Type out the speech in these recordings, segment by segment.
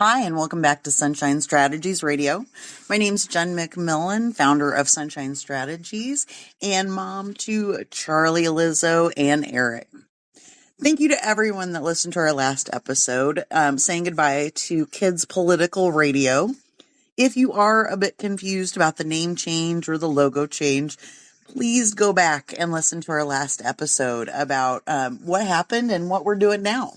Hi, and welcome back to Sunshine Strategies Radio. My name's Jen McMillan, founder of Sunshine Strategies, and mom to Charlie, Lizzo, and Eric. Thank you to everyone that listened to our last episode, saying goodbye to Kids Political Radio. If you are a bit confused about the name change or the logo change, please go back and listen to our last episode about what happened and what we're doing now.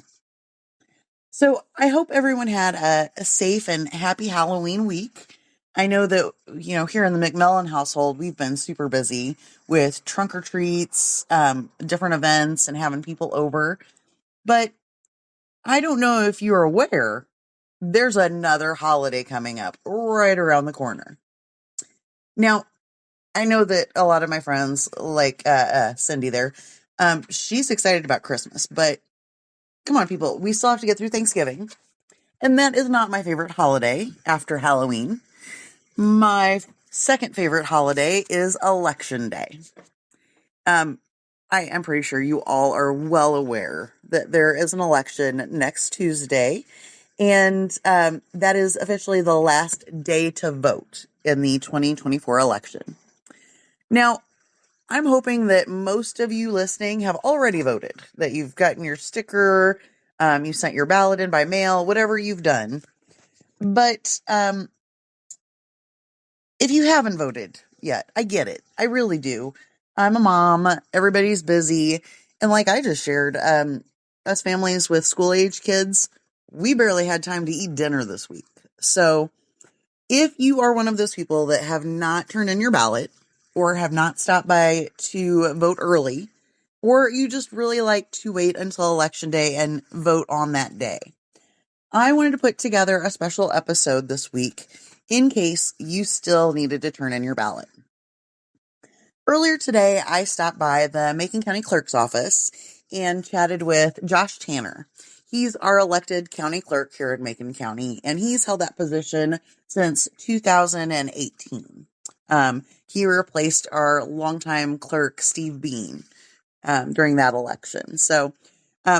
So I hope everyone had a safe and happy Halloween week. I know that, here in the McMillan household, we've been super busy with trunk or treats, different events, and having people over. But I don't know if you're aware, there's another holiday coming up right around the corner. Now, I know that a lot of my friends, like Cindy there, she's excited about Christmas, but come on, people, we still have to get through Thanksgiving. And that is not my favorite holiday after Halloween. My second favorite holiday is Election Day. I am pretty sure you all are well aware that there is an election next Tuesday, and that is officially the last day to vote in the 2024 election. Now, I'm hoping that most of you listening have already voted, that you've gotten your sticker, you sent your ballot in by mail, whatever you've done. But if you haven't voted yet, I get it. I really do. I'm a mom. Everybody's busy. And like I just shared, us families with school-age kids, we barely had time to eat dinner this week. So if you are one of those people that have not turned in your ballot or have not stopped by to vote early, or you just really like to wait until Election Day and vote on that day, I wanted to put together a special episode this week in case you still needed to turn in your ballot. Earlier today, I stopped by the Macon County Clerk's office and chatted with Josh Tanner. He's our elected county clerk here in Macon County, and he's held that position since 2018. He replaced our longtime clerk, Steve Bean, during that election. So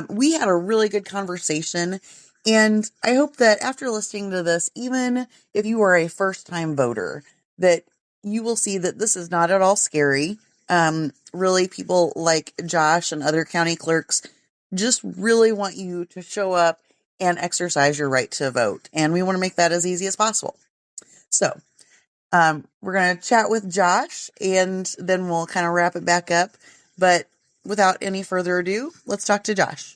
we had a really good conversation, and I hope that after listening to this, even if you are a first-time voter, that you will see that this is not at all scary. Really, people like Josh and other county clerks just really want you to show up and exercise your right to vote, and we want to make that as easy as possible. So we're going to chat with Josh, and then we'll kind of wrap it back up. But without any further ado, let's talk to Josh.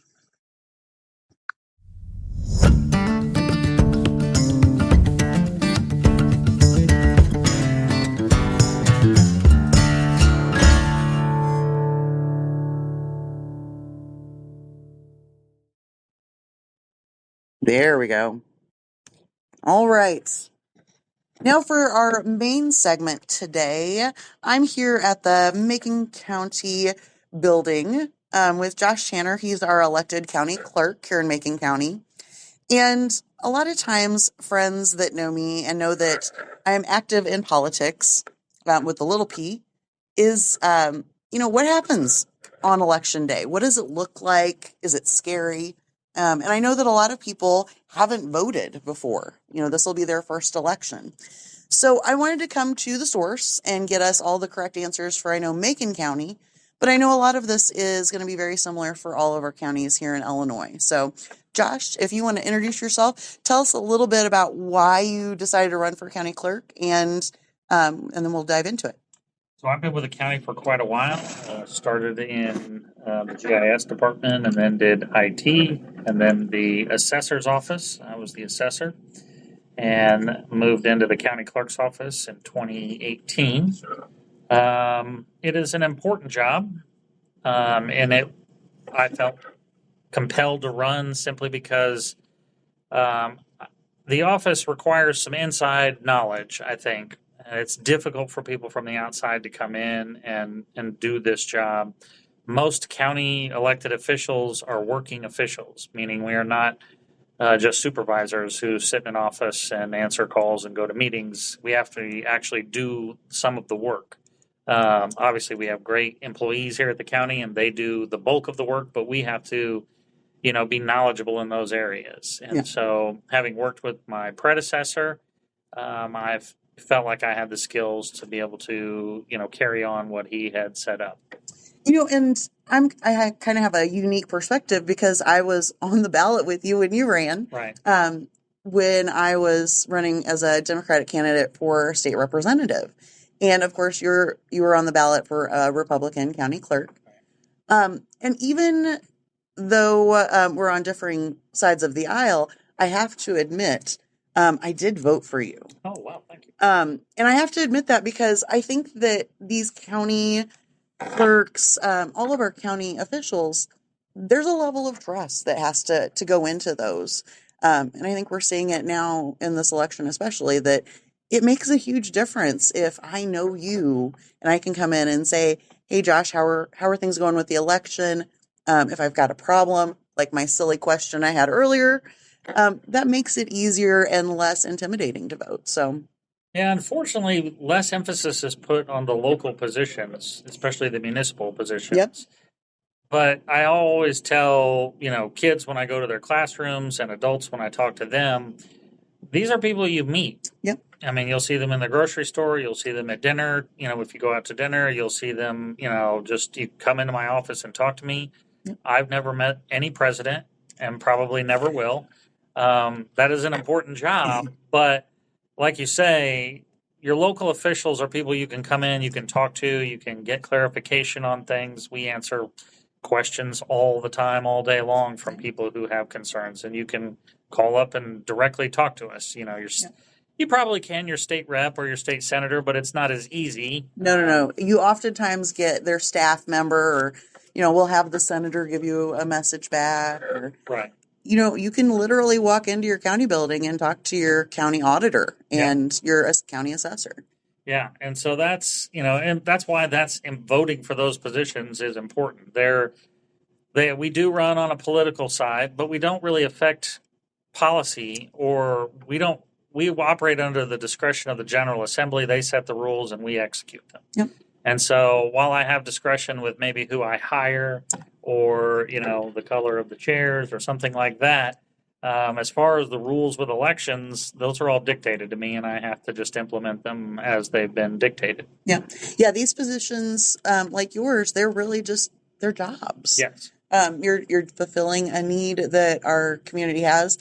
There we go. All right. Now for our main segment today, I'm here at the Macon County building with Josh Tanner. He's our elected county clerk here in Macon County. And a lot of times, friends that know me and know that I am active in politics with the little p is, what happens on election day? What does it look like? Is it scary? And I know that a lot of people haven't voted before. This will be their first election. So I wanted to come to the source and get us all the correct answers for, I know, Macon County, but I know a lot of this is going to be very similar for all of our counties here in Illinois. So Josh, if you want to introduce yourself, tell us a little bit about why you decided to run for county clerk, and then we'll dive into it. So I've been with the county for quite a while. Started in the GIS department, and then did IT, and then the assessor's office. I was the assessor, and moved into the county clerk's office in 2018. It is an important job, and I felt compelled to run simply because the office requires some inside knowledge, I think. It's difficult for people from the outside to come in and do this job. Most county elected officials are working officials, meaning we are not just supervisors who sit in an office and answer calls and go to meetings. We have to actually do some of the work. Obviously, we have great employees here at the county, and they do the bulk of the work, but we have to be knowledgeable in those areas. Yeah. And so, having worked with my predecessor, I've felt like I had the skills to be able to, carry on what he had set up. And I kind of have a unique perspective because I was on the ballot with you when you ran. Right. When I was running as a Democratic candidate for state representative, and of course you were on the ballot for a Republican county clerk. And even though we're on differing sides of the aisle, I have to admit I did vote for you. Oh, wow, thank you. And I have to admit that because I think that these county clerks, all of our county officials, there's a level of trust that has to go into those. And I think we're seeing it now in this election, especially, that it makes a huge difference if I know you and I can come in and say, hey, Josh, how are things going with the election? If I've got a problem, like my silly question I had earlier, that makes it easier and less intimidating to vote. So, yeah, unfortunately, less emphasis is put on the local positions, especially the municipal positions. Yep. But I always tell, kids when I go to their classrooms and adults when I talk to them, these are people you meet. Yep. I mean, you'll see them in the grocery store. You'll see them at dinner. If you go out to dinner, you'll see them, just you come into my office and talk to me. Yep. I've never met any president and probably never will. That is an important job. But like you say, your local officials are people you can come in, you can talk to, you can get clarification on things. We answer questions all the time, all day long from people who have concerns, and you can call up and directly talk to us. You probably can your state rep or your state senator, but it's not as easy. No. You oftentimes get their staff member, or we'll have the senator give you a message back, or Right. You can literally walk into your county building and talk to your county auditor and your county assessor. Yeah, and so that's and that's why voting for those positions is important. We do run on a political side, but we don't really affect policy, or we operate under the discretion of the General Assembly. They set the rules and we execute them. Yep. And so while I have discretion with maybe who I hire, or the color of the chairs or something like that, as far as the rules with elections, those are all dictated to me, and I have to just implement them as they've been dictated. Yeah. These positions, like yours, they're really just their jobs. Yes. You're fulfilling a need that our community has,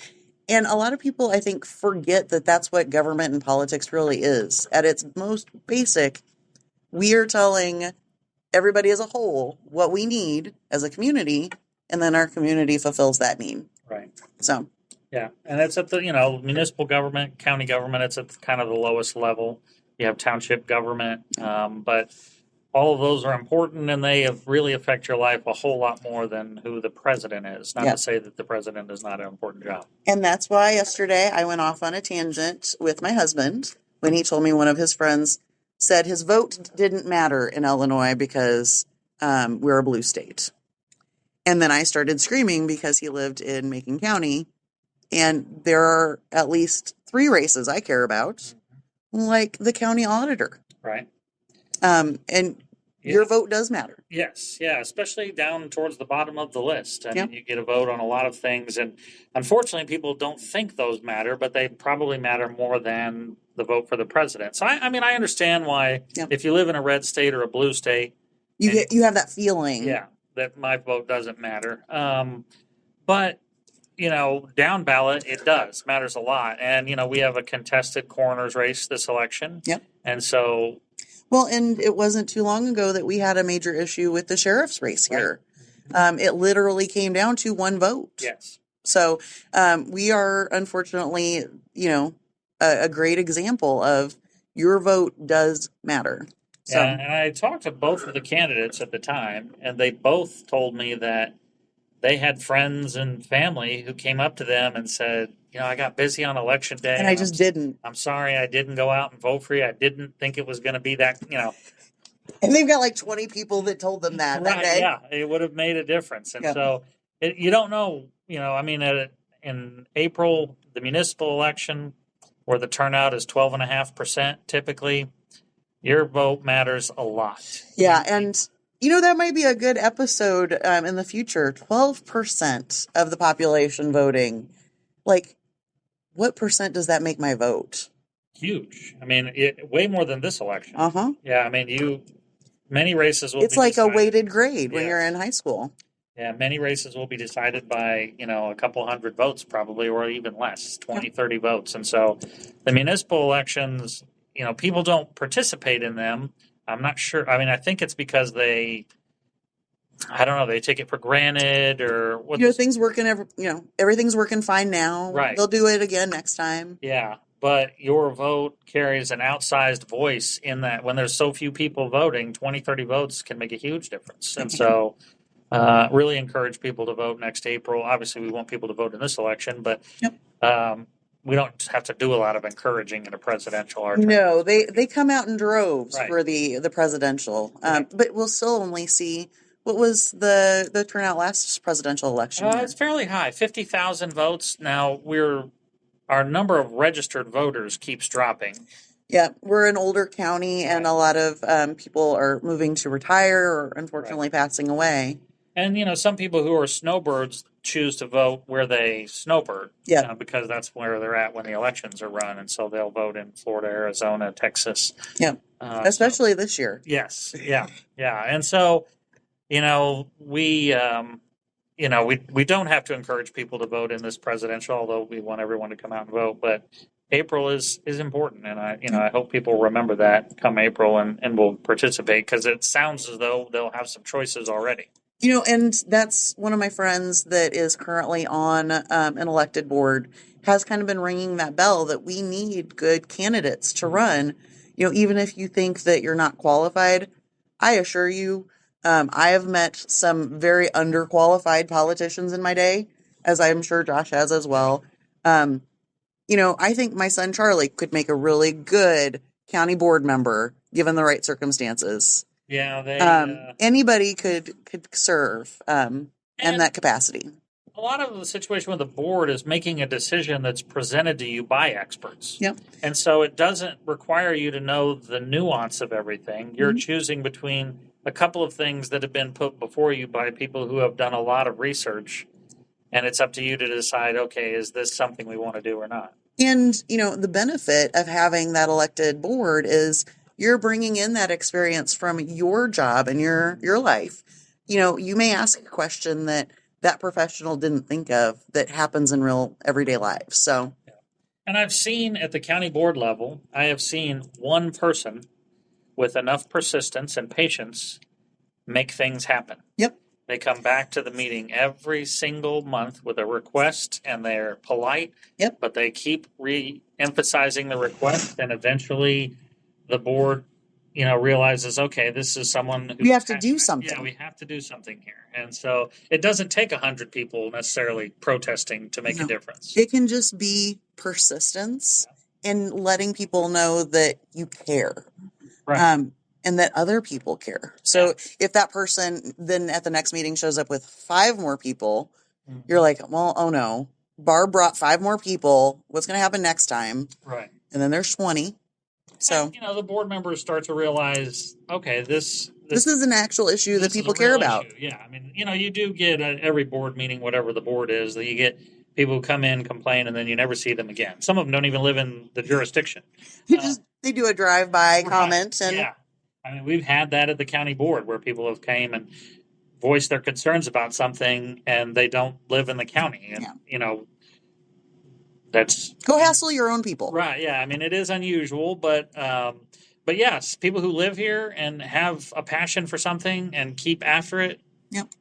and a lot of people, I think, forget that that's what government and politics really is. At its most basic, we are telling everybody as a whole what we need as a community, and then our community fulfills that need. Right. So. Yeah, and it's at the municipal government, county government. It's at kind of the lowest level. You have township government, but all of those are important, and they really affect your life a whole lot more than who the president is. Not to say that the president is not an important job. And that's why yesterday I went off on a tangent with my husband when he told me one of his friends said his vote didn't matter in Illinois because we're a blue state. And then I started screaming because he lived in Macon County, and there are at least 3 races I care about, like the county auditor. Right. And your vote does matter. Yes, yeah, especially down towards the bottom of the list. I mean, you get a vote on a lot of things, and unfortunately, people don't think those matter, but they probably matter more than the vote for the president. So, I mean, I understand why if you live in a red state or a blue state, you have that feeling. Yeah, that my vote doesn't matter. But down ballot, it matters a lot. And, we have a contested coroner's race this election. Yep. And so. Well, and it wasn't too long ago that we had a major issue with the sheriff's race here. Right. It literally came down to 1 vote. Yes. So we are, unfortunately, a great example of your vote does matter. So. Yeah, and I talked to both of the candidates at the time, and they both told me that they had friends and family who came up to them and said, I got busy on election day. And I just didn't. I'm sorry I didn't go out and vote for you. I didn't think it was going to be that, And they've got like 20 people that told them that day. Yeah, it would have made a difference. And so you don't know, I mean, in April, the municipal election, where the turnout is 12.5% typically, your vote matters a lot. Yeah, and That might be a good episode in the future. 12% of the population voting. Like, what percent does that make my vote? Huge. I mean, way more than this election. Uh-huh. Yeah, I mean, many races will It's be like a decided. weighted grade when you're Yes. in high school. Yeah, many races will be decided by, a couple hundred votes probably, or even less, 20, 30 votes. And so the municipal elections, people don't participate in them. I'm not sure. I mean, I think it's because I don't know, they take it for granted or what. Things working, everything's working fine now. Right. They'll do it again next time. Yeah, but your vote carries an outsized voice in that when there's so few people voting, 20, 30 votes can make a huge difference. And so really encourage people to vote next April. Obviously, we want people to vote in this election, but we don't have to do a lot of encouraging in a presidential. No, they come out in droves Right. for the presidential, but we'll still only see. What was the turnout last presidential election? It's fairly high, 50,000 votes. Now our number of registered voters keeps dropping. Yeah, we're an older county, and a lot of people are moving to retire or unfortunately passing away. And, some people who are snowbirds choose to vote where they snowbird. Yeah. Because that's where they're at when the elections are run. And so they'll vote in Florida, Arizona, Texas. Yeah. Especially this year. Yes. Yeah. Yeah. And so, we don't have to encourage people to vote in this presidential, although we want everyone to come out and vote. But April is important. And I hope people remember that come April and will participate, because it sounds as though they'll have some choices already. And that's one of my friends that is currently on an elected board has kind of been ringing that bell that we need good candidates to run. Even if you think that you're not qualified, I assure you, I have met some very underqualified politicians in my day, as I'm sure Josh has as well. I think my son Charlie could make a really good county board member given the right circumstances. Yeah, anybody could serve in that capacity. A lot of the situation with the board is making a decision that's presented to you by experts. Yep. And so it doesn't require you to know the nuance of everything. You're choosing between a couple of things that have been put before you by people who have done a lot of research. And it's up to you to decide, okay, is this something we want to do or not? And, the benefit of having that elected board is you're bringing in that experience from your job and your life. You may ask a question that professional didn't think of that happens in real everyday life. So, and I've seen at the county board level, I have seen one person with enough persistence and patience make things happen. Yep. They come back to the meeting every single month with a request, and they're polite. Yep. But they keep re-emphasizing the request, and eventually the board, realizes, okay, this is someone who we have to do something. Yeah, we have to do something here. And so it doesn't take 100 people necessarily protesting to make a difference. It can just be persistence and letting people know that you care. Right. And that other people care. So if that person then at the next meeting shows up with 5 more people, you're like, well, oh no, Barb brought 5 more people. What's going to happen next time? Right. And then there's 20. So, and, the board members start to realize, okay, this is an actual issue that people care about. Issue. Yeah. I mean, you do get at every board meeting, whatever the board is, that you get people who come in, complain, and then you never see them again. Some of them don't even live in the jurisdiction. They do a drive-by comment. And yeah. I mean, we've had that at the county board where people have came and voiced their concerns about something, and they don't live in the county. And, that's... Go hassle your own people. Right, yeah. I mean, it is unusual, but yes, people who live here and have a passion for something and keep after it,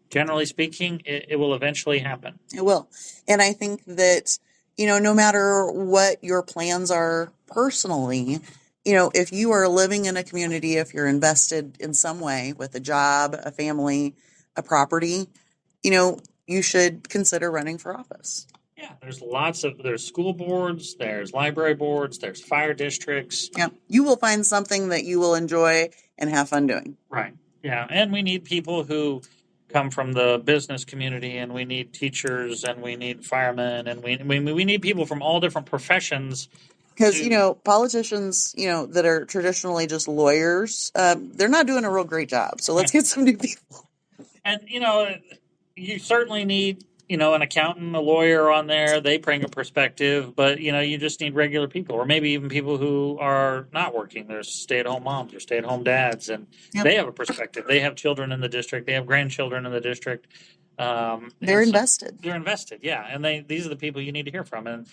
generally speaking, it will eventually happen. It will. And I think that, no matter what your plans are personally, if you are living in a community, if you're invested in some way with a job, a family, a property, you should consider running for office. Yeah, there's school boards, there's library boards, there's fire districts. Yeah, you will find something that you will enjoy and have fun doing. Right. Yeah, and we need people who come from the business community, and we need teachers, and we need firemen, and we need people from all different professions Because, politicians, that are traditionally just lawyers, they're not doing a real great job. So let's get some new people. And, you certainly need, an accountant, a lawyer on there. They bring a perspective, but, you just need regular people, or maybe even people who are not working. There's stay-at-home moms or stay-at-home dads, and they have a perspective. They have children in the district. They have grandchildren in the district. They're invested. They're invested, yeah. And these are the people you need to hear from. And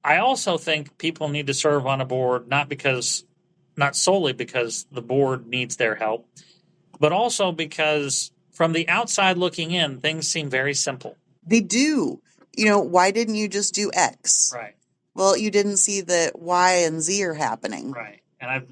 I also think people need to serve on a board, not solely because the board needs their help, but also because from the outside looking in, things seem very simple. They do. Why didn't you just do X? Right. Well, you didn't see that Y and Z are happening. Right. And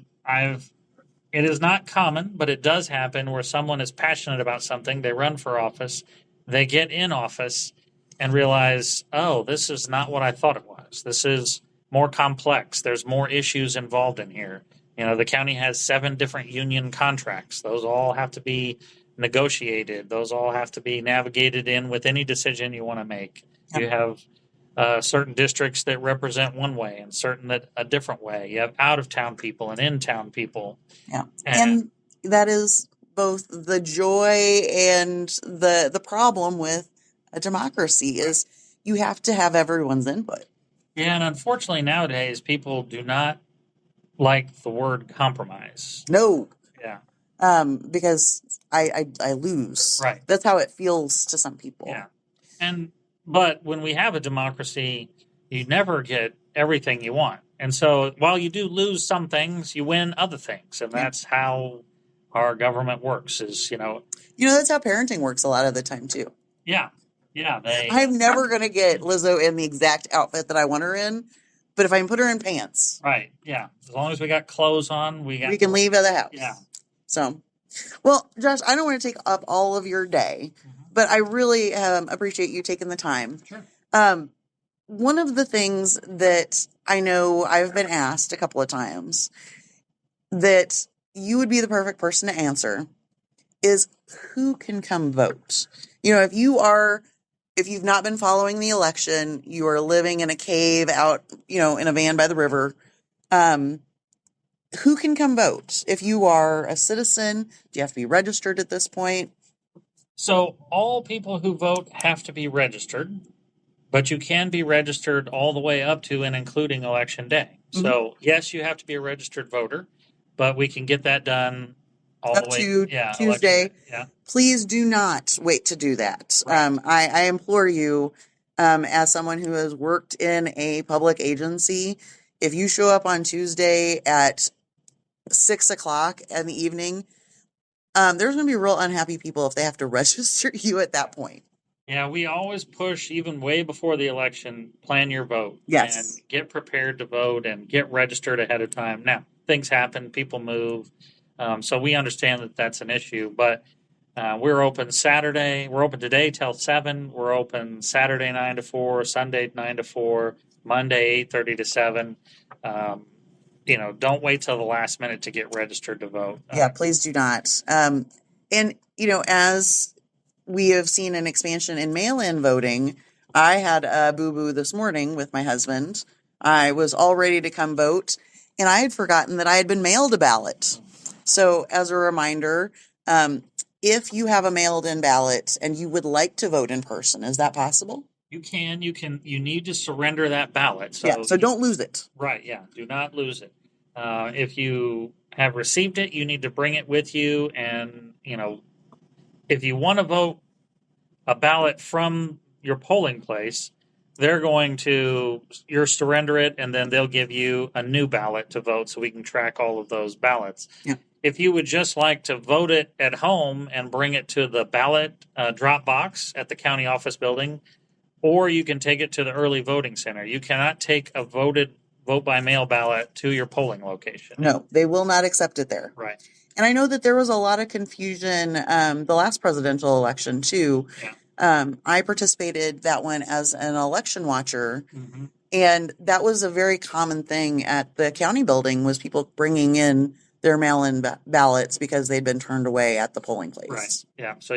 it is not common, but it does happen where someone is passionate about something, they run for office, they get in office and realize, oh, this is not what I thought it was. This is more complex. There's more issues involved in here. The county has 7 different union contracts. Those all have to be negotiated. Those all have to be navigated in with any decision you want to make. Yep. You have certain districts that represent one way and certain that a different way. You have out-of-town people and in-town people. Yeah, and that is both the joy and the problem with a democracy is you have to have everyone's input. Yeah, and unfortunately nowadays people do not like the word compromise. No. Yeah. Because I lose. Right. That's how it feels to some people. Yeah. But when we have a democracy, you never get everything you want. And so while you do lose some things, you win other things. And that's how our government works is, that's how parenting works a lot of the time too. Yeah. Yeah. I'm never going to get Lizzo in the exact outfit that I want her in. But if I can put her in pants. Right. Yeah. As long as we got clothes on, we can leave the house. Yeah. So, well, Josh, I don't want to take up all of your day, but I really appreciate you taking the time. Sure. One of the things that I know I've been asked a couple of times that you would be the perfect person to answer is who can come vote? If you've not been following the election, you are living in a cave out, in a van by the river. Who can come vote? If you are a citizen, do you have to be registered at this point? So all people who vote have to be registered, but you can be registered all the way up to and including Election Day. Mm-hmm. So yes, you have to be a registered voter, but we can get that done all up the way to Tuesday. Yeah. Please do not wait to do that. Right. I implore you, as someone who has worked in a public agency, if you show up on Tuesday at 6:00 in the evening, there's going to be real unhappy people if they have to register you at that point. Yeah, we always push even way before the election, plan your vote. Yes. And get prepared to vote and get registered ahead of time. Now, things happen, people move. So we understand that that's an issue, but we're open Saturday. We're open today till 7. We're open Saturday 9 to 4, Sunday 9 to 4, Monday 8:30 to 7. Don't wait till the last minute to get registered to vote. Yeah, please do not. And, as we have seen an expansion in mail-in voting, I had a boo-boo this morning with my husband. I was all ready to come vote, and I had forgotten that I had been mailed a ballot. So as a reminder, if you have a mailed-in ballot and you would like to vote in person, is that possible? You can. You need to surrender that ballot. So don't lose it. Right, yeah. Do not lose it. If you have received it, you need to bring it with you. And, if you want to vote a ballot from your polling place, you'll surrender it, and then they'll give you a new ballot to vote so we can track all of those ballots. Yeah. If you would just like to vote it at home and bring it to the ballot drop box at the county office building, or you can take it to the early voting center. You cannot take a vote by mail ballot to your polling location. No, they will not accept it there. Right. And I know that there was a lot of confusion the last presidential election too. Yeah. I participated that one as an election watcher, and that was a very common thing at the county building was people bringing in their mail-in ballots because they'd been turned away at the polling place. Right. Yeah. So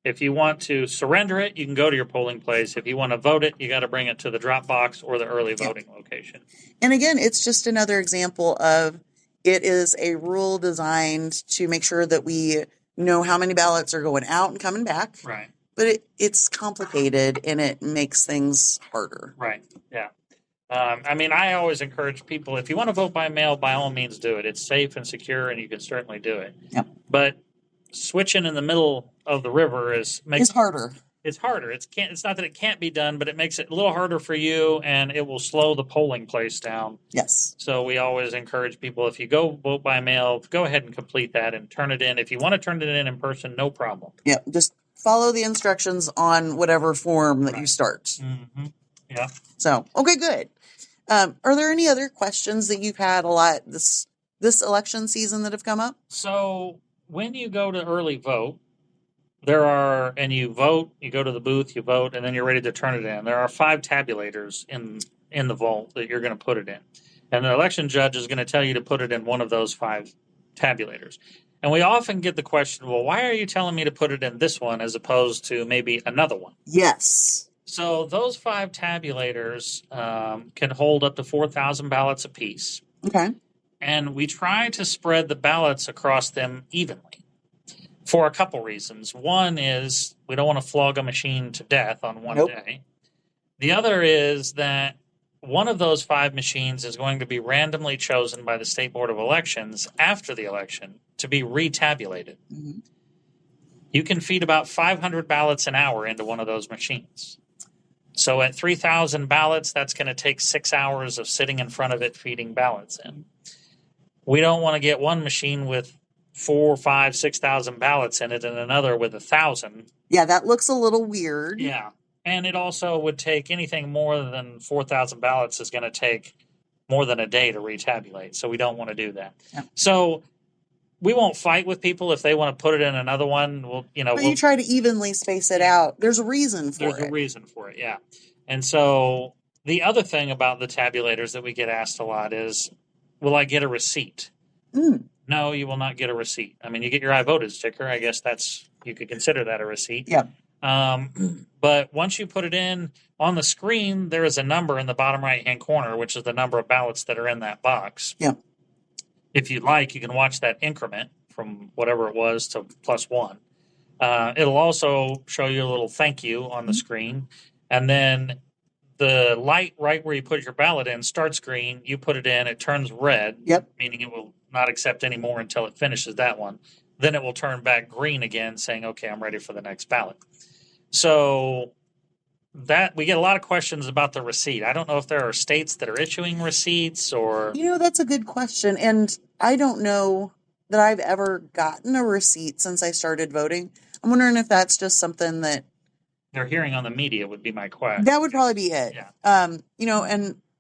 if you want to surrender it, you can go to your polling place. If you want to vote it, you got to bring it to the drop box or the early voting location. And again, it's just another example of it is a rule designed to make sure that we know how many ballots are going out and coming back. Right. But it's complicated and it makes things harder. Right. Yeah. I mean, I always encourage people, if you want to vote by mail, by all means do it. It's safe and secure, and you can certainly do it. Yep. But switching in the middle of the river it's harder. It's harder. It's not that it can't be done, but it makes it a little harder for you, and it will slow the polling place down. Yes. So we always encourage people, if you go vote by mail, go ahead and complete that and turn it in. If you want to turn it in person, no problem. Yeah, just follow the instructions on whatever form that you start. Mm-hmm. Yeah. So, okay, good. Are there any other questions that you've had a lot this election season that have come up? So when you go to early vote, you vote, you go to the booth, you vote, and then you're ready to turn it in. There are 5 tabulators in the vault that you're going to put it in. And the election judge is going to tell you to put it in one of those 5 tabulators. And we often get the question, well, why are you telling me to put it in this one as opposed to maybe another one? Yes. So those 5 tabulators can hold up to 4,000 ballots apiece. Okay. And we try to spread the ballots across them evenly for a couple reasons. One is we don't want to flog a machine to death on one day. The other is that one of those 5 machines is going to be randomly chosen by the State Board of Elections after the election to be retabulated. Mm-hmm. You can feed about 500 ballots an hour into one of those machines. So at 3,000 ballots, that's going to take 6 hours of sitting in front of it feeding ballots in. We don't want to get one machine with 4, 5, 6,000 ballots in it and another with 1,000. Yeah, that looks a little weird. Yeah. And it also would take anything more than 4,000 ballots is going to take more than a day to retabulate. So we don't want to do that. Yeah. So we won't fight with people if they want to put it in another one. You try to evenly space it out. There's a reason for it. There's a reason for it, yeah. And so the other thing about the tabulators that we get asked a lot is, will I get a receipt? No, you will not get a receipt. I mean, you get your I voted sticker. I guess you could consider that a receipt. Yeah. But once you put it in on the screen, there is a number in the bottom right-hand corner, which is the number of ballots that are in that box. Yeah. If you'd like, you can watch that increment from whatever it was to +1. It'll also show you a little thank you on the screen. And then the light right where you put your ballot in starts green. You put it in, it turns red, meaning it will not accept any more until it finishes that one. Then it will turn back green again, saying, okay, I'm ready for the next ballot. So that we get a lot of questions about the receipt. I don't know if there are states that are issuing receipts or... that's a good question. And I don't know that I've ever gotten a receipt since I started voting. I'm wondering if that's just something that they're hearing on the media would be my question. That would probably be it. Yeah. And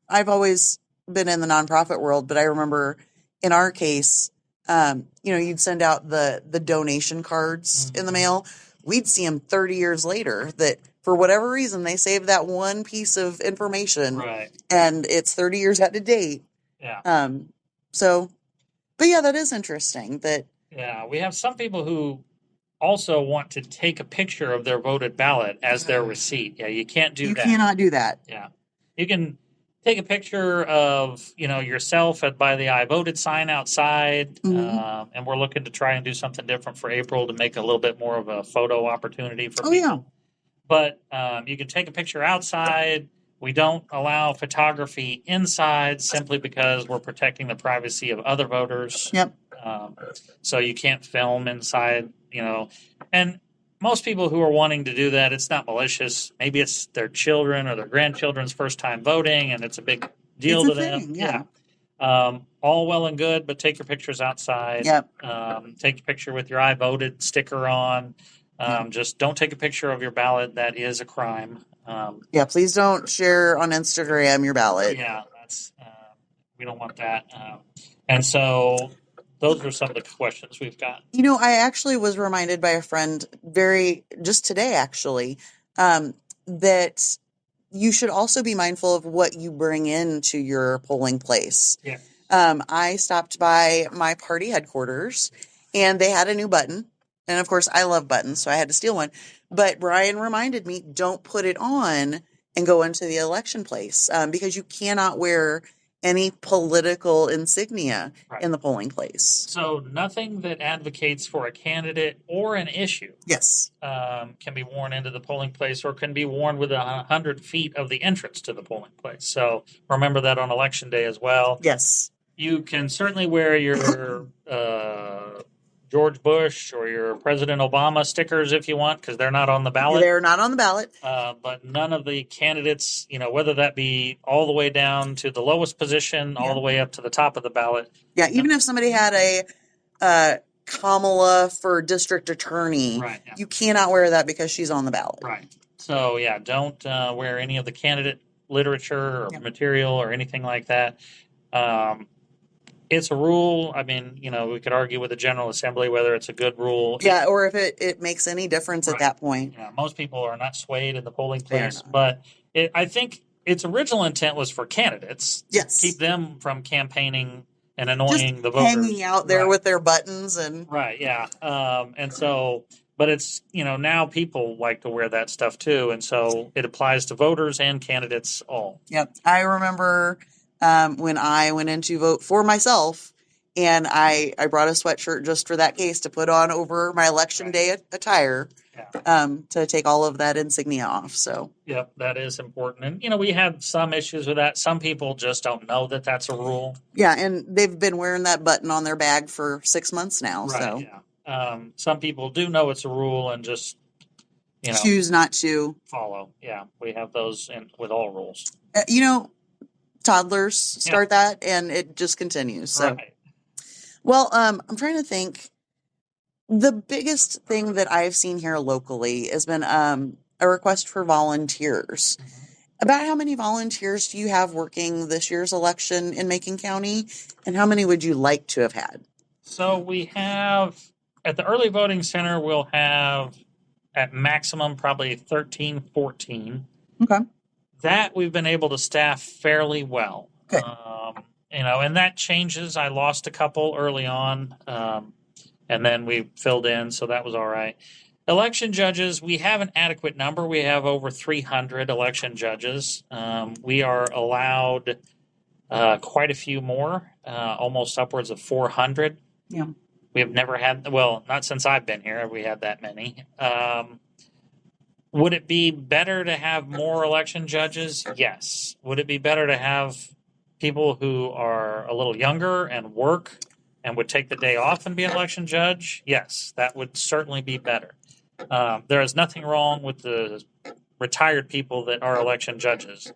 I've always been in the nonprofit world, but I remember in our case, you'd send out the donation cards in the mail. We'd see them 30 years later that for whatever reason, they saved that one piece of information. Right. And it's 30 years out of date. Yeah. But yeah, that is interesting that. Yeah. We have some people who also want to take a picture of their voted ballot as their receipt. Yeah. You can't do that. You cannot do that. Yeah. You can take a picture of, yourself by the I voted sign outside. And we're looking to try and do something different for April to make a little bit more of a photo opportunity for people. Yeah. But you can take a picture outside. We don't allow photography inside simply because we're protecting the privacy of other voters. Yep. So you can't film inside, and most people who are wanting to do that, it's not malicious. Maybe it's their children or their grandchildren's first time voting, and it's a big deal to them. Yeah. All well and good, but take your pictures outside. Yep. Take a picture with your I voted sticker on. Just don't take a picture of your ballot. That is a crime. Please don't share on Instagram your ballot. Yeah, we don't want that. And so those are some of the questions we've got. I actually was reminded by a friend just today, actually, that you should also be mindful of what you bring into your polling place. Yeah. I stopped by my party headquarters and they had a new button. And of course, I love buttons, so I had to steal one. But Brian reminded me, don't put it on and go into the election place because you cannot wear any political insignia Right. in the polling place. So nothing that advocates for a candidate or an issue Yes. can be worn into the polling place or can be worn within 100 feet of the entrance to the polling place. So remember that on election day as well. Yes. You can certainly wear your George Bush or your President Obama stickers if you want, because they're not on the ballot. They're not on the ballot. But none of the candidates, whether that be all the way down to the lowest position, all the way up to the top of the ballot. Yeah, even if somebody had a Kamala for district attorney, Right, yeah. You cannot wear that because she's on the ballot. Right. So, yeah, don't wear any of the candidate literature or material or anything like that. It's a rule. I mean, we could argue with the General Assembly whether it's a good rule. Yeah, or if it makes any difference at that point. Yeah, most people are not swayed in the polling place, but I think its original intent was for candidates. Yes. Keep them from campaigning and annoying the voters. Hanging out there with their buttons and. Right, yeah. And so, but it's, now people like to wear that stuff too. And so it applies to voters and candidates all. Yep. I remember when I went in to vote for myself, and I brought a sweatshirt just for that case to put on over my election day attire to take all of that insignia off. So yep, that is important. And, we have some issues with that. Some people just don't know that that's a rule. Yeah, and they've been wearing that button on their bag for 6 months now. Right, so yeah. Some people do know it's a rule and just, choose not to follow. Yeah, we have those with all rules. Toddlers start that, and it just continues. So, right. Well, I'm trying to think. The biggest thing that I've seen here locally has been a request for volunteers. Mm-hmm. About how many volunteers do you have working this year's election in Macon County, and how many would you like to have had? So we have, at the early voting center, we'll have at maximum probably 13, 14. Okay. That we've been able to staff fairly well. Okay. And that changes. I lost a couple early on, and then we filled in, so that was all right. Election judges, we have an adequate number. We have over 300 election judges. We are allowed quite a few more, almost upwards of 400. Yeah. We have never had, well, not since I've been here have we had that many. Would it be better to have more election judges? Yes. Would it be better to have people who are a little younger and work and would take the day off and be an election judge? Yes, that would certainly be better. There is nothing wrong with the retired people that are election judges,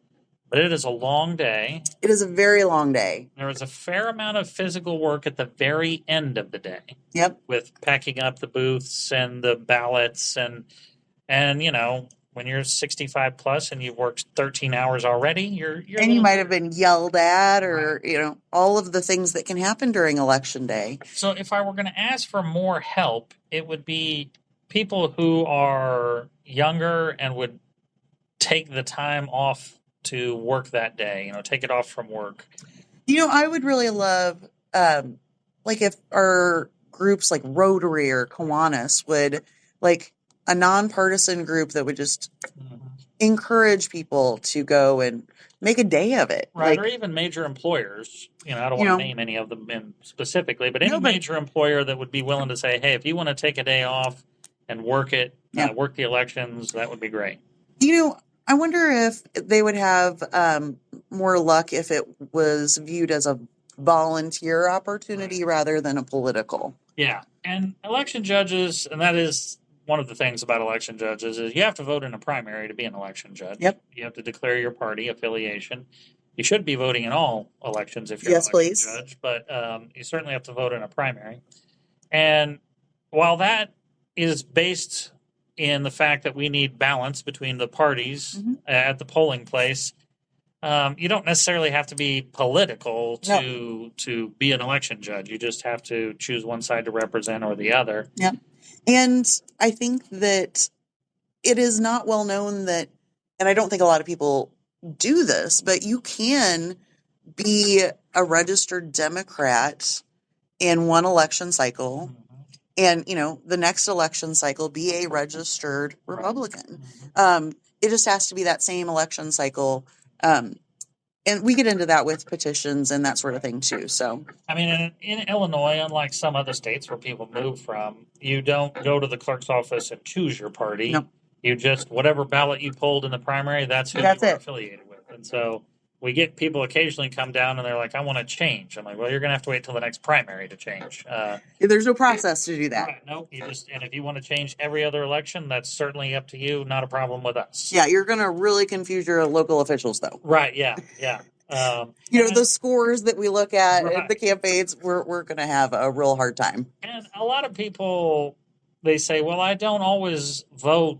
but it is a long day. It is a very long day. There is a fair amount of physical work at the very end of the day. Yep. With packing up the booths and the ballots and when you're 65 plus and you've worked 13 hours already, you're and you might have been yelled at or, all of the things that can happen during election day. So if I were going to ask for more help, it would be people who are younger and would take the time off to work that day, take it off from work. I would really love, if our groups like Rotary or Kiwanis would, a nonpartisan group that would just encourage people to go and make a day of it. Right, or even major employers. I don't want to name any of them specifically, but any major employer that would be willing to say, hey, if you want to take a day off and work it, work the elections, that would be great. I wonder if they would have more luck if it was viewed as a volunteer opportunity rather than a political. Yeah, and election judges, and that is one of the things about election judges, is you have to vote in a primary to be an election judge. Yep. You have to declare your party affiliation. You should be voting in all elections if you're an election judge, but you certainly have to vote in a primary. And while that is based in the fact that we need balance between the parties at the polling place, you don't necessarily have to be political to be an election judge. You just have to choose one side to represent or the other. Yeah. And I think that it is not well known that, and I don't think a lot of people do this, but you can be a registered Democrat in one election cycle, and the next election cycle be a registered Republican. It just has to be that same election cycle. And we get into that with petitions and that sort of thing too. So, I mean, in Illinois, unlike some other states where people move from, you don't go to the clerk's office and choose your party. Nope. You just, whatever ballot you pulled in the primary, that's who That's you are it. affiliated with. And so we get people occasionally come down and they're like, I want to change. I'm like, well, you're going to have to wait till the next primary to change. There's no process to do that. Right, no, and if you want to change every other election, that's certainly up to you. Not a problem with us. Yeah, you're going to really confuse your local officials, though. Right, yeah. The scores that we look at the campaigns, we're going to have a real hard time. And a lot of people, they say, well, I don't always vote,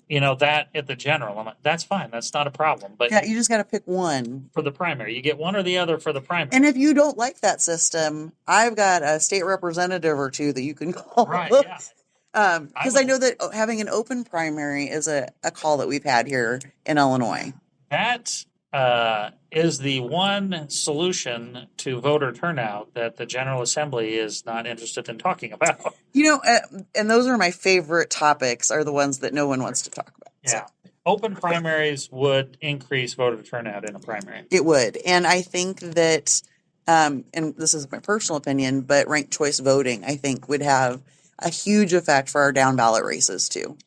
that at the general. I'm like, that's fine. That's not a problem. But yeah, you just got to pick one. For the primary. You get one or the other for the primary. And if you don't like that system, I've got a state representative or two that you can call. Right, yeah. Because I know that having an open primary is a call that we've had here in Illinois. That is the one solution to voter turnout that the General Assembly is not interested in talking about. And those are my favorite topics, are the ones that no one wants to talk about. Yeah. So. Open primaries would increase voter turnout in a primary. It would. And I think that, and this is my personal opinion, but ranked choice voting, I think, would have a huge effect for our down ballot races too.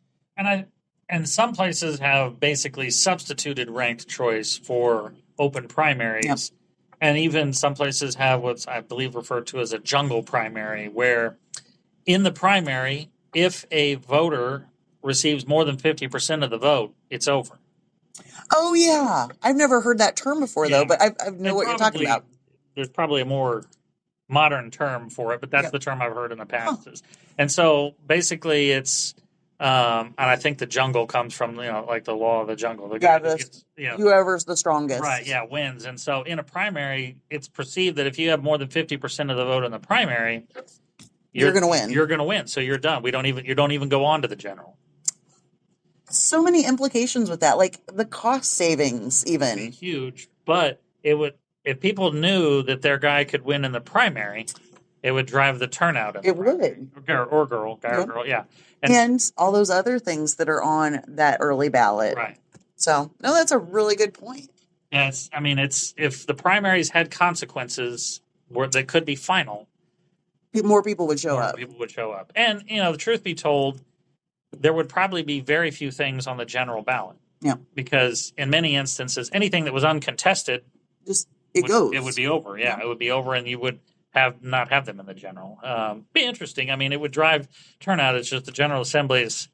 And some places have basically substituted ranked choice for open primaries. Yep. And even some places have what's, I believe, referred to as a jungle primary, where in the primary, if a voter receives more than 50% of the vote, it's over. Oh, yeah. I've never heard that term before, though, but I know what you're talking about. There's probably a more modern term for it, but that's the term I've heard in the past. Huh. And so basically it's... and I think the jungle comes from, like the law of the jungle. Whoever's the strongest. Right, yeah, wins. And so in a primary, it's perceived that if you have more than 50% of the vote in the primary, you're going to win. You're going to win. So you're done. You don't even go on to the general. So many implications with that, like the cost savings even. It'd be huge, but it would, if people knew that their guy could win in the primary, it would drive the turnout. It would. Or girl, guy or girl, yeah. And all those other things that are on that early ballot. Right. So, no, that's a really good point. Yes, I mean, if the primaries had consequences that could be final, more people would show up. People would show up. And, the truth be told, there would probably be very few things on the general ballot. Yeah. Because in many instances, anything that was uncontested, it goes. It would be over. Yeah, it would be over, and you would not have them in the general. Be interesting. I mean, it would drive turnout. It's just the General Assembly is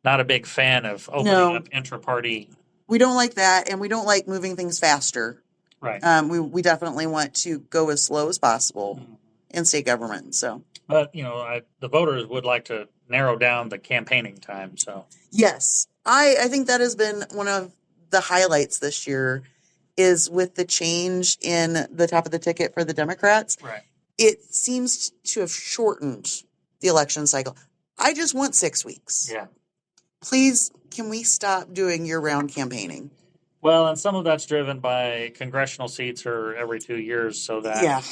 not a big fan of opening up intra-party. We don't like that, and we don't like moving things faster. Right. We definitely want to go as slow as possible in state government. So, but the voters would like to narrow down the campaigning time. So yes, I think that has been one of the highlights this year. Is with the change in the top of the ticket for the Democrats. Right. It seems to have shortened the election cycle. I just want 6 weeks. Yeah. Please, can we stop doing year-round campaigning? Well, and some of that's driven by congressional seats are every 2 years, so that... Yeah.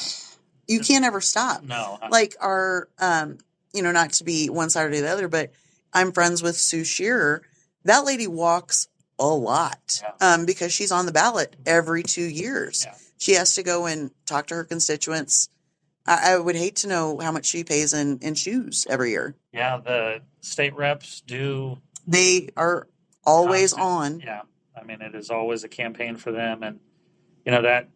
You can't ever stop. No. Like our, not to be one side or the other, but I'm friends with Sue Shearer. That lady walks a lot because she's on the ballot every 2 years. Yeah. She has to go and talk to her constituents. I would hate to know how much she pays in shoes every year. Yeah, the state reps do. They are always on. Yeah, I mean, it is always a campaign for them, and that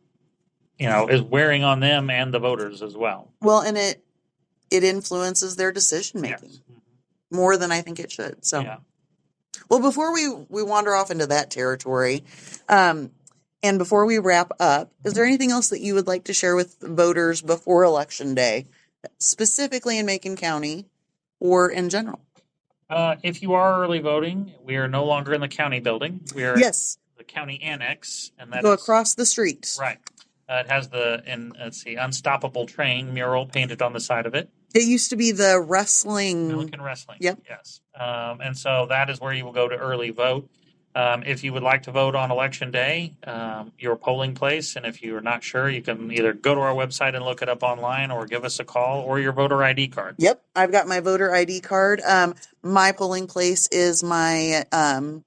is wearing on them and the voters as well. Well, and it influences their decision making more than I think it should. So. Yeah. Well, before we wander off into that territory, and before we wrap up, is there anything else that you would like to share with voters before Election Day, specifically in Macon County or in general? If you are early voting, we are no longer in the county building. We are the county annex, and that go across the street. Right. It has the Unstoppable Train mural painted on the side of it. It used to be the wrestling. Milliken Wrestling. Yep. Yes. And so that is where you will go to early vote. If you would like to vote on election day, your polling place, and if you're not sure, you can either go to our website and look it up online or give us a call or your voter ID card. Yep, I've got my voter ID card. My polling place is my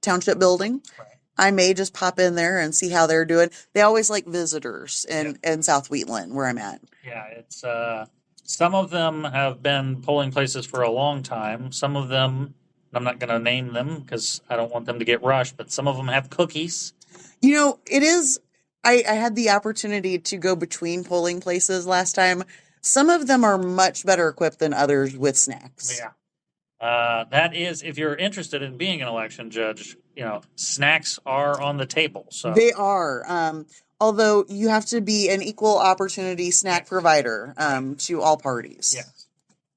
township building. Right. I may just pop in there and see how they're doing. They always like visitors in South Wheatland, where I'm at. Yeah, it's some of them have been polling places for a long time. Some of them, I'm not going to name them because I don't want them to get rushed, but some of them have cookies. You know, it is. I had the opportunity to go between polling places last time. Some of them are much better equipped than others with snacks. Yeah. That is, if you're interested in being an election judge, snacks are on the table. So They are. Although you have to be an equal opportunity snack provider to all parties. Yes.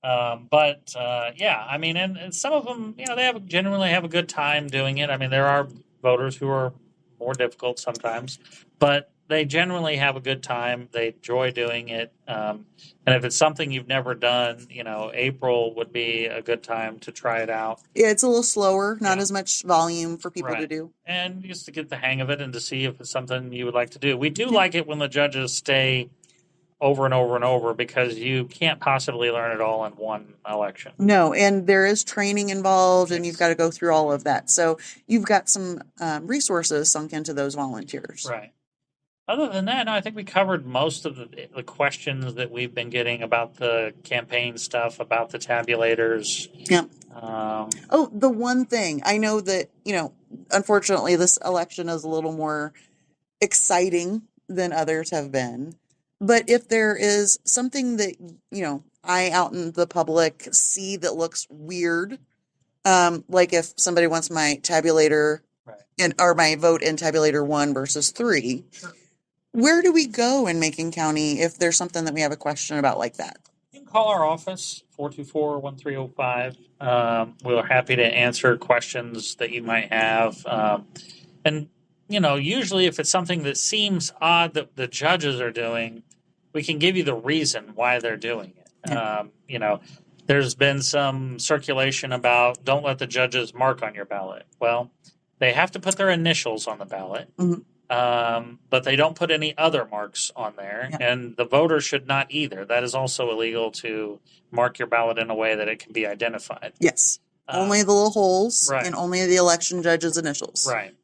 But I mean, and some of them, they generally have a good time doing it. I mean, there are voters who are more difficult sometimes, but they generally have a good time. They enjoy doing it. And if it's something you've never done, April would be a good time to try it out. Yeah, it's a little slower, not as much volume for people to do. And just to get the hang of it and to see if it's something you would like to do. We do like it when the judges stay over and over and over because you can't possibly learn it all in one election. No, and there is training involved, and you've got to go through all of that. So you've got some resources sunk into those volunteers. Right. Other than that, no, I think we covered most of the questions that we've been getting about the campaign stuff, about the tabulators. Yeah. The one thing, I know that, unfortunately, this election is a little more exciting than others have been. But if there is something that, I out in the public see that looks weird, like if somebody wants my tabulator or my vote in tabulator 1 versus 3, Sure. Where do we go in Macon County if there's something that we have a question about like that? You can call our office, 424-1305. We're happy to answer questions that you might have. And usually if it's something that seems odd that the judges are doing, we can give you the reason why they're doing it. There's been some circulation about don't let the judges mark on your ballot. Well, they have to put their initials on the ballot, but they don't put any other marks on there. Yeah. And the voter should not either. That is also illegal to mark your ballot in a way that it can be identified. Yes. Only the little holes right. And only the election judge's initials. Right.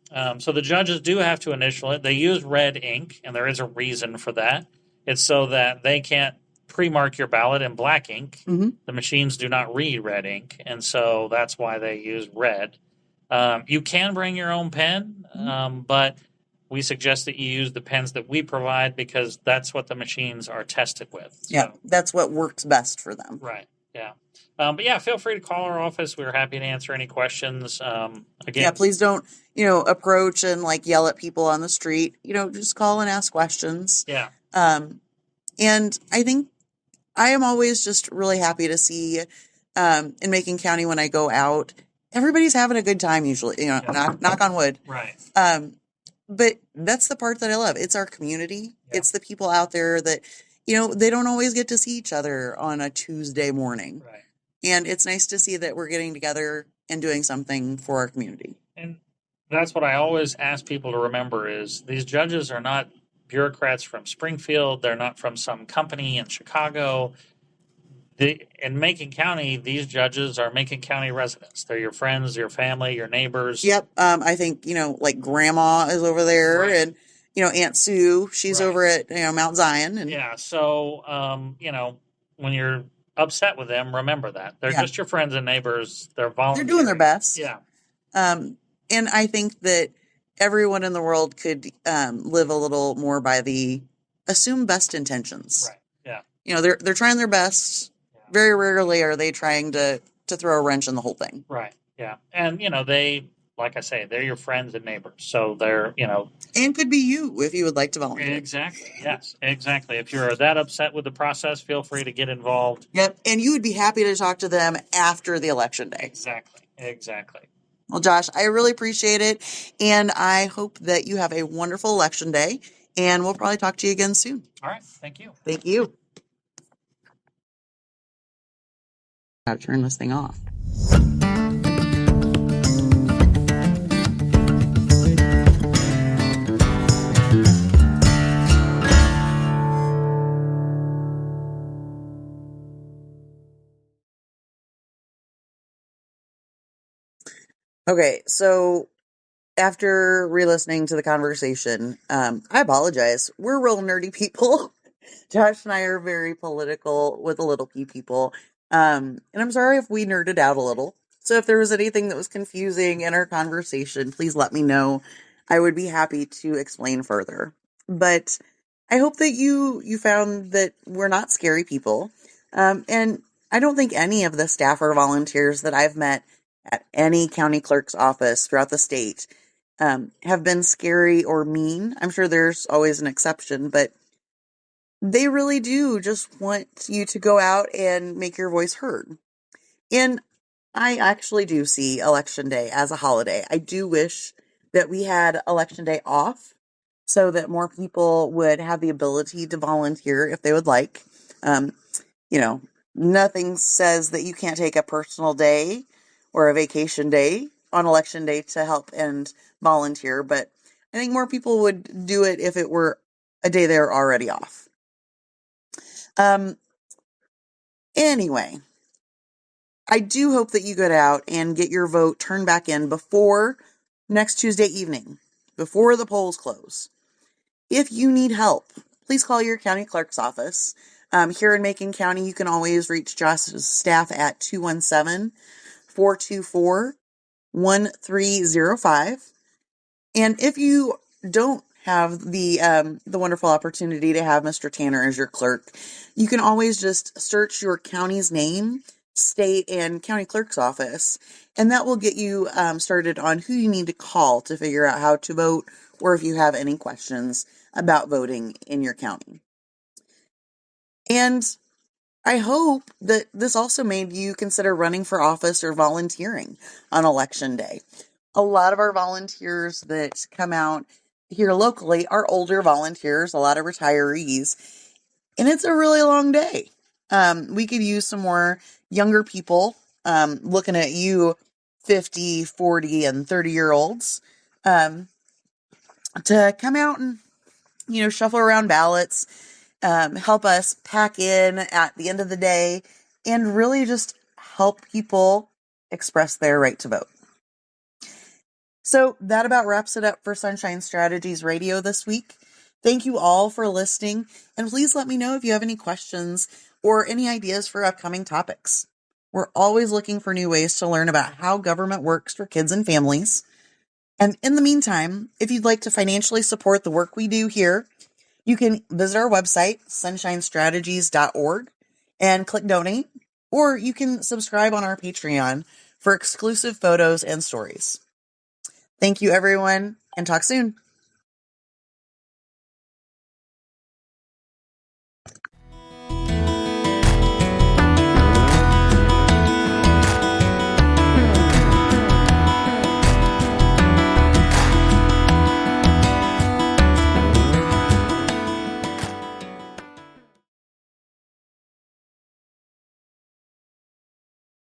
So the judges do have to initial it. They use red ink, and there is a reason for that. It's so that they can't pre-mark your ballot in black ink. Mm-hmm. The machines do not read red ink, and so that's why they use red. You can bring your own pen, but we suggest that you use the pens that we provide because that's what the machines are tested with. So. Yeah, that's what works best for them. Right, yeah. But yeah, feel free to call our office. We're happy to answer any questions. Again, yeah, please don't, approach and yell at people on the street. Just call and ask questions. Yeah. And I think I am always just really happy to see in Macon County when I go out, everybody's having a good time usually, knock on wood. Right. But that's the part that I love. It's our community. Yeah. It's the people out there that, they don't always get to see each other on a Tuesday morning. Right. And it's nice to see that we're getting together and doing something for our community. And that's what I always ask people to remember is these judges are not bureaucrats from Springfield. They're not from some company in Chicago. In Macon County, these judges are Macon County residents. They're your friends, your family, your neighbors. Yep. I think, Grandma is over there right. And, Aunt Sue, she's right. Over at, Mount Zion. And yeah. So, when you're upset with them, remember that. They're just your friends and neighbors. They're volunteering. They're doing their best. Yeah. And I think that everyone in the world could live a little more by the assume best intentions. Right. Yeah. They're trying their best. Yeah. Very rarely are they trying to throw a wrench in the whole thing. Right. Yeah. And they, like I say, they're your friends and neighbors. So they're, and could be you if you would like to volunteer. Exactly. Yes. Exactly. If you're that upset with the process, feel free to get involved. Yep. And you would be happy to talk to them after the election day. Exactly. Well, Josh, I really appreciate it, and I hope that you have a wonderful election day, and we'll probably talk to you again soon. All right. Thank you. Thank you. Got to turn this thing off. Okay, so after re-listening to the conversation, I apologize. We're real nerdy people. Josh and I are very political with the little p people. And I'm sorry if we nerded out a little. So if there was anything that was confusing in our conversation, please let me know. I would be happy to explain further. But I hope that you found that we're not scary people. And I don't think any of the staff or volunteers that I've met at any county clerk's office throughout the state have been scary or mean. I'm sure there's always an exception, but they really do just want you to go out and make your voice heard. And I actually do see Election Day as a holiday. I do wish that we had Election Day off so that more people would have the ability to volunteer if they would like. Um, you know, nothing says that you can't take a personal day or a vacation day on Election Day to help and volunteer, but I think more people would do it if it were a day they're already off. Um, Anyway, I do hope that you get out and get your vote turned back in before next Tuesday evening, before the polls close. If you need help, please call your county clerk's office. Here in Macon County, you can always reach Josh's staff at 217-424-1305. And if you don't have the wonderful opportunity to have Mr. Tanner as your clerk, you can always just search your county's name, state, and county clerk's office, and that will get you started on who you need to call to figure out how to vote, or if you have any questions about voting in your county. And I hope that this also made you consider running for office or volunteering on Election Day. A lot of our volunteers that come out here locally are older volunteers, a lot of retirees, and it's a really long day. We could use some more younger people, looking at you 50, 40, and 30-year-olds, to come out and, shuffle around ballots, help us pack in at the end of the day, and really just help people express their right to vote. So that about wraps it up for Sunshine Strategies Radio this week. Thank you all for listening, and please let me know if you have any questions or any ideas for upcoming topics. We're always looking for new ways to learn about how government works for kids and families. And in the meantime, if you'd like to financially support the work we do here, you can visit our website, sunshinestrategies.org, and click donate, or you can subscribe on our Patreon for exclusive photos and stories. Thank you, everyone, and talk soon.